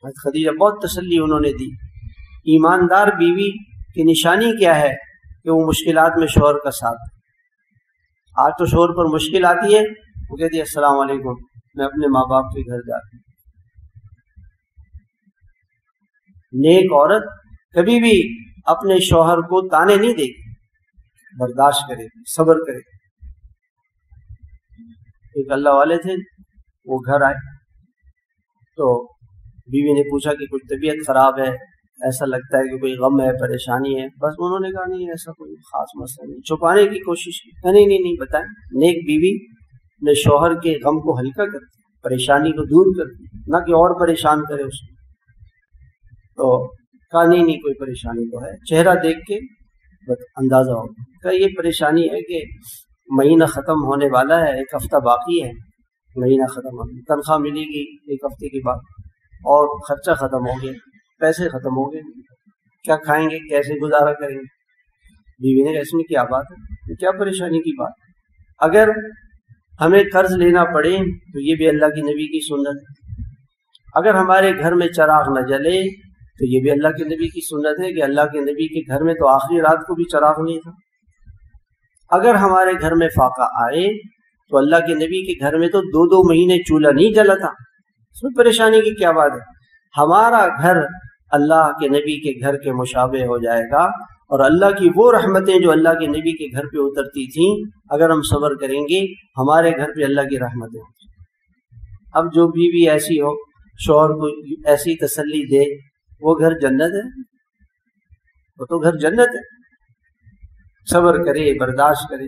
حضرت خدیجہ بہت تسلی انہوں نے دی۔ ایماندار بیوی کی نشانی کیا ہے کہ وہ مشکلات میں شوہر کا ساتھ۔ آج تو شوہر پر مشکل آتی ہے، وہ کہتی ہے السلام علیکم میں اپنے ماں باپ کے گھر جاتی ہوں۔ نیک عورت کبھی بھی اپنے شوہر کو تانے نہیں دے گی، برداشت کرے، صبر کرے۔ ایک اللہ والے تھے، وہ گھر آئے تو بیوی نے پوچھا کہ کچھ طبیعت خراب ہے، ایسا لگتا ہے کہ کوئی غم ہے، پریشانی ہے؟ بس انہوں نے کہا نہیں ایسا کوئی خاص مسئلہ نہیں، چھپانے کی کوشش کی، نہیں بتائیں۔ نیک بیوی نے شوہر کے غم کو ہلکا کرتی، پریشانی کو دور کرتی، نہ کہ اور پریشان کرے اس کو۔ تو کہا نہیں کوئی پریشانی تو ہے، چہرہ دیکھ کے اندازہ ہوگا۔ کہ یہ پریشانی ہے کہ مہینہ ختم ہونے والا ہے، ایک ہفتہ باقی ہے، مہینہ ختم ہو گیا، تنخواہ ملے گی ایک ہفتے کے بعد، اور خرچہ ختم ہو گیا، پیسے ختم ہو گئے، کیا کھائیں گے، کیسے گزارا کریں گے؟ بیوی نے کہا اس میں کیا بات ہے، کیا پریشانی کی بات؟ اگر ہمیں قرض لینا پڑے تو یہ بھی اللہ کی نبی کی سنت ہے۔ اگر ہمارے گھر میں چراغ نہ جلے تو یہ بھی اللہ کے نبی کی سنت ہے کہ اللہ کے نبی کے گھر میں تو آخری رات کو بھی چراغ نہیں تھا۔ اگر ہمارے گھر میں فاقہ آئے تو اللہ کے نبی کے گھر میں تو 2 مہینے چولہا نہیں جلا تھا، اس میں پریشانی کی کیا بات ہے؟ ہمارا گھر اللہ کے نبی کے گھر کے مشابہ ہو جائے گا، اور اللہ کی وہ رحمتیں جو اللہ کے نبی کے گھر پہ اترتی تھیں، اگر ہم صبر کریں گے ہمارے گھر پہ اللہ کی رحمتیں ہوتی۔ اب جو بیوی ایسی ہو، شوہر کو ایسی تسلی دے، وہ گھر جنت ہے، وہ تو گھر جنت ہے۔ صبر کرے، برداشت کرے۔